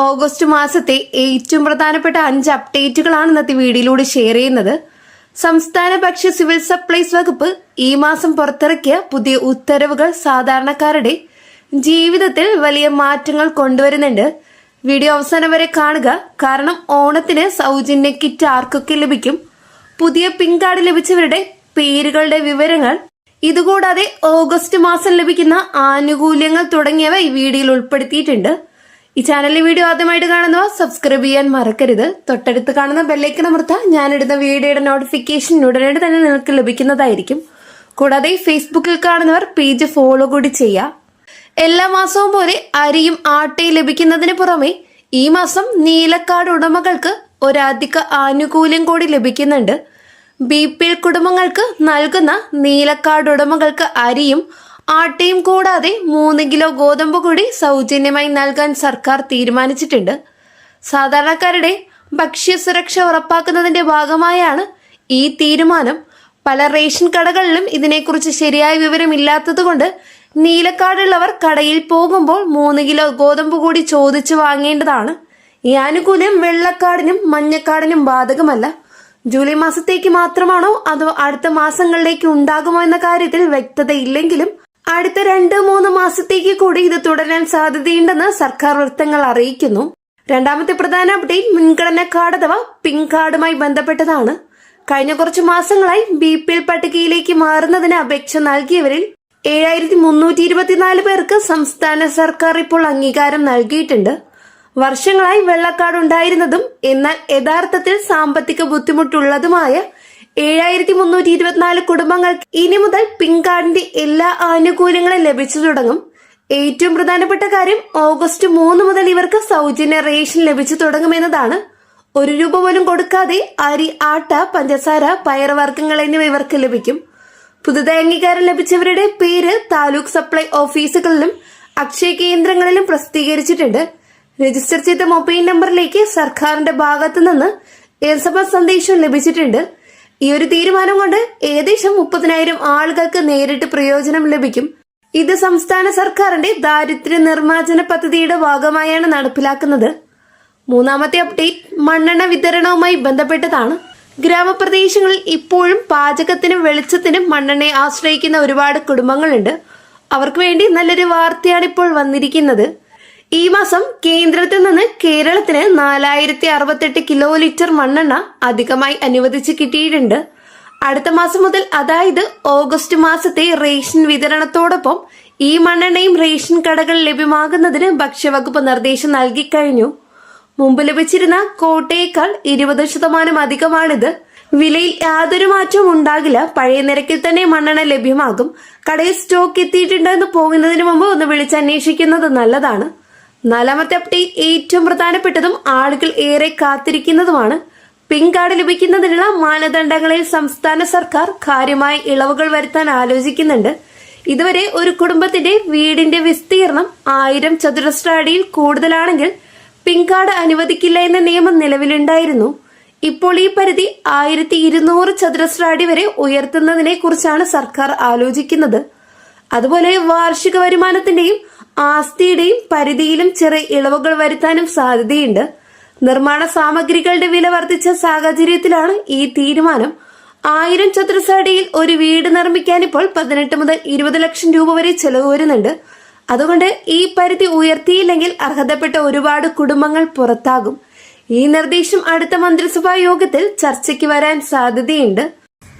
August മാസത്തെ ഏറ്റവും പ്രധാനപ്പെട്ട 5 അപ്ഡേറ്റുകളാണ് ഇന്നത്തെ വീഡിയോയിലൂടെ ഷെയർ ചെയ്യുന്നത്. സംസ്ഥാന ഭക്ഷ്യ സിവിൽ സപ്ലൈസ് വകുപ്പ് ഈ മാസം പുറത്തിറക്കിയ പുതിയ ഉത്തരവുകൾ സാധാരണക്കാരുടെ ജീവിതത്തിൽ വലിയ മാറ്റങ്ങൾ കൊണ്ടുവരുന്നുണ്ട്. വീഡിയോ അവസാനം വരെ കാണുക, കാരണം ഓണത്തിന് സൗജന്യ കിറ്റ് ആർക്കൊക്കെ ലഭിക്കും, പുതിയ പിങ്ക് കാർഡ് ലഭിച്ചവരുടെ പേരുകളുടെ വിവരങ്ങൾ, ഇതുകൂടാതെ ഓഗസ്റ്റ് മാസം ലഭിക്കുന്ന ആനുകൂല്യങ്ങൾ തുടങ്ങിയവ ഈ വീഡിയോയിൽ ഉൾപ്പെടുത്തിയിട്ടുണ്ട്. ഈ ചാനലിലെ വീഡിയോ ആദ്യമായിട്ട് കാണുന്നവർ സബ്സ്ക്രൈബ് ചെയ്യാൻ മറക്കരുത്. തൊട്ടടുത്ത് കാണുന്ന ബെല്ലൈക്കൺ അമർത്താൻ ഞാനിടുന്ന വീഡിയോയുടെ നോട്ടിഫിക്കേഷൻ ഉടനടി തന്നെ നിങ്ങൾക്ക് ലഭിക്കുന്നതായിരിക്കും. കൂടാതെ ഫേസ്ബുക്കിൽ കാണുന്നവർ പേജ് ഫോളോ കൂടി ചെയ്യാം. എല്ലാ മാസവും പോലെ അരിയും ആട്ടയും ലഭിക്കുന്നതിന് പുറമെ ഈ മാസം നീലക്കാർഡ് ഉടമകൾക്ക് ഒരധിക ആനുകൂല്യം കൂടി ലഭിക്കുന്നുണ്ട്. BPL കുടുംബങ്ങൾക്ക് നൽകുന്ന നീലക്കാർഡ് ഉടമകൾക്ക് അരിയും ആട്ടയും കൂടാതെ 3 കിലോ ഗോതമ്പ് കൂടി സൗജന്യമായി നൽകാൻ സർക്കാർ തീരുമാനിച്ചിട്ടുണ്ട്. സാധാരണക്കാരുടെ ഭക്ഷ്യസുരക്ഷ ഉറപ്പാക്കുന്നതിന്റെ ഭാഗമായാണ് ഈ തീരുമാനം. പല റേഷൻ കടകളിലും ഇതിനെക്കുറിച്ച് ശരിയായ വിവരമില്ലാത്തതുകൊണ്ട് നീലക്കാർഡുള്ളവർ കടയിൽ പോകുമ്പോൾ 3 കിലോ ഗോതമ്പ് കൂടി ചോദിച്ചു വാങ്ങേണ്ടതാണ്. ഈ ആനുകൂല്യം വെള്ളക്കാർഡിനും മഞ്ഞക്കാർഡിനും ബാധകമല്ല. ജൂലൈ മാസത്തേക്ക് മാത്രമാണോ അതോ അടുത്ത മാസങ്ങളിലേക്ക് ഉണ്ടാകുമോ എന്ന കാര്യത്തിൽ വ്യക്തതയില്ലെങ്കിലും അടുത്ത 2-3 മാസത്തേക്ക് കൂടി ഇത് തുടരാൻ സാധ്യതയുണ്ടെന്ന് സർക്കാർ വൃത്തങ്ങൾ അറിയിക്കുന്നു. രണ്ടാമത്തെ പ്രധാന അപ്ഡേറ്റ് മുൻഗണന കാർഡ് അഥവാ പിങ്ക് കാർഡുമായി ബന്ധപ്പെട്ടതാണ്. കഴിഞ്ഞ കുറച്ചു മാസങ്ങളായി BPL പട്ടികയിലേക്ക് മാറുന്നതിന് അപേക്ഷ നൽകിയവരിൽ 7324 പേർക്ക് സംസ്ഥാന സർക്കാർ ഇപ്പോൾ അംഗീകാരം നൽകിയിട്ടുണ്ട്. വർഷങ്ങളായി വെള്ളക്കാർഡ് ഉണ്ടായിരുന്നതും എന്നാൽ യഥാർത്ഥത്തിൽ സാമ്പത്തിക ബുദ്ധിമുട്ടുള്ളതുമായ 7324 കുടുംബങ്ങൾക്ക് ഇനി മുതൽ പിങ്ക് കാർഡിന്റെ എല്ലാ ആനുകൂല്യങ്ങളും ലഭിച്ചു തുടങ്ങും. ഏറ്റവും പ്രധാനപ്പെട്ട കാര്യം ഓഗസ്റ്റ് 3 മുതൽ ഇവർക്ക് സൗജന്യ റേഷൻ ലഭിച്ചു തുടങ്ങുമെന്നതാണ്. 1 രൂപ പോലും കൊടുക്കാതെ അരി, ആട്ട, പഞ്ചസാര, പയറുവർഗ്ഗങ്ങൾ എന്നിവ ഇവർക്ക് ലഭിക്കും. പുതുതായി അംഗീകാരം ലഭിച്ചവരുടെ പേര് താലൂക്ക് സപ്ലൈ ഓഫീസുകളിലും അക്ഷയ കേന്ദ്രങ്ങളിലും പ്രസിദ്ധീകരിച്ചിട്ടുണ്ട്. രജിസ്റ്റർ ചെയ്ത മൊബൈൽ നമ്പറിലേക്ക് സർക്കാരിന്റെ ഭാഗത്തു നിന്ന് SMS സന്ദേശം ലഭിച്ചിട്ടുണ്ട്. ഈ ഒരു തീരുമാനം കൊണ്ട് ഏകദേശം 30,000 ആളുകൾക്ക് നേരിട്ട് പ്രയോജനം ലഭിക്കും. ഇത് സംസ്ഥാന സർക്കാരിന്റെ ദാരിദ്ര്യ നിർമ്മാർജ്ജന പദ്ധതിയുടെ ഭാഗമായാണ് നടപ്പിലാക്കുന്നത്. മൂന്നാമത്തെ അപ്ഡേറ്റ് മണ്ണെണ്ണ വിതരണവുമായി ബന്ധപ്പെട്ടതാണ്. ഗ്രാമപ്രദേശങ്ങളിൽ ഇപ്പോഴും പാചകത്തിനും വെളിച്ചത്തിനും മണ്ണെണ്ണയെ ആശ്രയിക്കുന്ന ഒരുപാട് കുടുംബങ്ങളുണ്ട്. അവർക്ക് വേണ്ടി നല്ലൊരു വാർത്തയാണ് ഇപ്പോൾ വന്നിരിക്കുന്നത്. ഈ മാസം കേന്ദ്രത്തിൽ നിന്ന് കേരളത്തിന് 4068 കിലോ ലിറ്റർ മണ്ണെണ്ണ അധികമായി അനുവദിച്ച് കിട്ടിയിട്ടുണ്ട്. അടുത്ത മാസം മുതൽ, അതായത് ഓഗസ്റ്റ് മാസത്തെ റേഷൻ വിതരണത്തോടൊപ്പം ഈ മണ്ണെണ്ണയും റേഷൻ കടകളിൽ ലഭ്യമാകുന്നതിന് ഭക്ഷ്യവകുപ്പ് നിർദ്ദേശം നൽകിക്കഴിഞ്ഞു. മുമ്പ് ലഭിച്ചിരുന്ന കോട്ടയേക്കാൾ 20% അധികമാണിത്. വിലയിൽ യാതൊരു മാറ്റവും ഉണ്ടാകില്ല. പഴയ നിരക്കിൽ തന്നെ മണ്ണെണ്ണ ലഭ്യമാകും. കടയിൽ സ്റ്റോക്ക് എത്തിയിട്ടുണ്ടെന്ന് പോകുന്നതിന് മുമ്പ് ഒന്ന് വിളിച്ചന്വേഷിക്കുന്നത് നല്ലതാണ്. നാലാമത്തെ അപ്ഡേറ്റ് ഏറ്റവും പ്രധാനപ്പെട്ടതും ആളുകൾ ഏറെ കാത്തിരിക്കുന്നതുമാണ്. പിങ്ക് കാർഡ് ലഭിക്കുന്നതിനുള്ള മാനദണ്ഡങ്ങളിൽ സംസ്ഥാന സർക്കാർ കാര്യമായ ഇളവുകൾ വരുത്താൻ ആലോചിക്കുന്നുണ്ട്. ഇതുവരെ ഒരു കുടുംബത്തിന്റെ വീടിന്റെ വിസ്തീർണം 1000 ചതുരശ്ര അടിയിൽ കൂടുതലാണെങ്കിൽ പിങ്ക് കാർഡ് അനുവദിക്കില്ല എന്ന നിയമം നിലവിലുണ്ടായിരുന്നു. ഇപ്പോൾ ഈ പരിധി 1200 ചതുരശ്ര അടി വരെ ഉയർത്തുന്നതിനെ കുറിച്ചാണ് സർക്കാർ ആലോചിക്കുന്നത്. അതുപോലെ വാർഷിക വരുമാനത്തിന്റെയും ആസ്തിയുടെയും പരിധിയിലും ചെറിയ ഇളവുകൾ വരുത്താനും സാധ്യതയുണ്ട്. നിർമ്മാണ സാമഗ്രികളുടെ വില വർദ്ധിച്ച സാഹചര്യത്തിലാണ് ഈ തീരുമാനം. 1000 ചതുരശ്ര അടിയിൽ ഒരു വീട് നിർമ്മിക്കാൻ ഇപ്പോൾ 18 മുതൽ 20 ലക്ഷം രൂപ വരെ ചെലവ് വരുന്നുണ്ട്. അതുകൊണ്ട് ഈ പരിധി ഉയർത്തിയില്ലെങ്കിൽ അർഹതപ്പെട്ട ഒരുപാട് കുടുംബങ്ങൾ പുറത്താകും. ഈ നിർദ്ദേശം അടുത്ത മന്ത്രിസഭാ യോഗത്തിൽ ചർച്ചയ്ക്ക് വരാൻ സാധ്യതയുണ്ട്.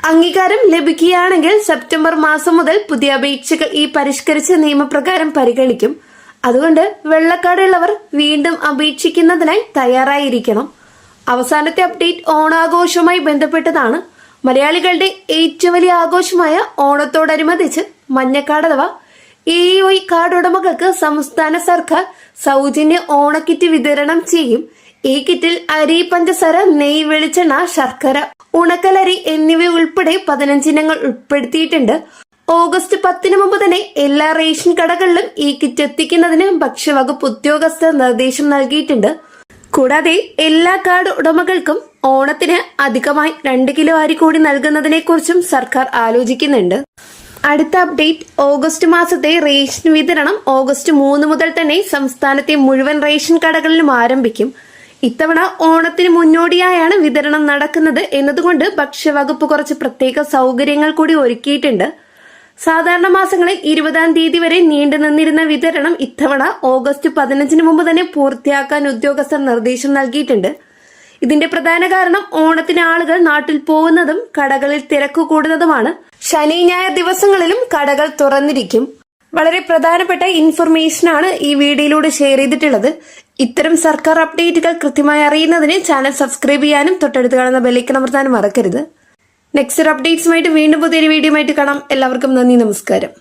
അംഗീകാരം ലഭിക്കുകയാണെങ്കിൽ സെപ്റ്റംബർ മാസം മുതൽ പുതിയ അപേക്ഷകൾ ഈ പരിഷ്കരിച്ച നിയമപ്രകാരം പരിഗണിക്കും. അതുകൊണ്ട് വെള്ളക്കാർഡുള്ളവർ വീണ്ടും അപേക്ഷിക്കുന്നതിനായി തയ്യാറായിരിക്കണം. അവസാനത്തെ അപ്ഡേറ്റ് ഓണാഘോഷവുമായി ബന്ധപ്പെട്ടതാണ്. മലയാളികളുടെ ഏറ്റവും വലിയ ആഘോഷമായ ഓണത്തോടനുബന്ധിച്ച് മഞ്ഞക്കാർഡ് അഥവാ AOI കാർഡ് ഉടമകൾക്ക് സംസ്ഥാന സർക്കാർ സൗജന്യ ഓണക്കിറ്റ് വിതരണം ചെയ്യും. ഈ കിറ്റിൽ അരി, പഞ്ചസാര, നെയ്യ്, വെളിച്ചെണ്ണ, ശർക്കര, ഉണക്കലരി എന്നിവ ഉൾപ്പെടെ 15 ഇനങ്ങൾ ഉൾപ്പെടുത്തിയിട്ടുണ്ട്. ഓഗസ്റ്റ് 10 മുമ്പ് തന്നെ എല്ലാ റേഷൻ കടകളിലും ഈ കിറ്റ് എത്തിക്കുന്നതിന് ഭക്ഷ്യവകുപ്പ് ഉദ്യോഗസ്ഥർ നിർദ്ദേശം നൽകിയിട്ടുണ്ട്. കൂടാതെ എല്ലാ കാർഡ് ഉടമകൾക്കും ഓണത്തിന് അധികമായി 2 കിലോ അരി കൂടി നൽകുന്നതിനെ കുറിച്ചും സർക്കാർ ആലോചിക്കുന്നുണ്ട്. അടുത്ത അപ്ഡേറ്റ്, ഓഗസ്റ്റ് മാസത്തെ റേഷൻ വിതരണം ഓഗസ്റ്റ് 3 മുതൽ തന്നെ സംസ്ഥാനത്തെ മുഴുവൻ റേഷൻ കടകളിലും ആരംഭിക്കും. ഇത്തവണ ഓണത്തിന് മുന്നോടിയായാണ് വിതരണം നടക്കുന്നത് എന്നതുകൊണ്ട് ഭക്ഷ്യവകുപ്പ് കുറച്ച് പ്രത്യേക സൗകര്യങ്ങൾ കൂടി ഒരുക്കിയിട്ടുണ്ട്. സാധാരണ മാസങ്ങളിൽ 20-ാം തീയതി വരെ നീണ്ടു നിന്നിരുന്ന വിതരണം ഇത്തവണ ഓഗസ്റ്റ് 15-ന് മുമ്പ് തന്നെ പൂർത്തിയാക്കാൻ ഉദ്യോഗസ്ഥർ നിർദ്ദേശം നൽകിയിട്ടുണ്ട്. ഇതിന്റെ പ്രധാന കാരണം ഓണത്തിന് ആളുകൾ നാട്ടിൽ പോകുന്നതും കടകളിൽ തിരക്ക് കൂടുന്നതുമാണ്. ശനി ഞായർ ദിവസങ്ങളിലും കടകൾ തുറന്നിരിക്കും. വളരെ പ്രധാനപ്പെട്ട ഇൻഫർമേഷനാണ് ഈ വീഡിയോയിലൂടെ ഷെയർ ചെയ്തിട്ടുള്ളത്. ഇത്തരം സർക്കാർ അപ്ഡേറ്റുകൾ കൃത്യമായി അറിയുന്നതിന് ചാനൽ സബ്സ്ക്രൈബ് ചെയ്യാനും തൊട്ടടുത്ത് കാണുന്ന ബെല്ലൈക്കൺ അമർത്താനും മറക്കരുത്. നെക്സ്റ്റ് അപ്ഡേറ്റ്സുമായിട്ട് വീണ്ടും പുതിയൊരു വീഡിയോ ആയിട്ട് കാണാം. എല്ലാവർക്കും നന്ദി, നമസ്കാരം.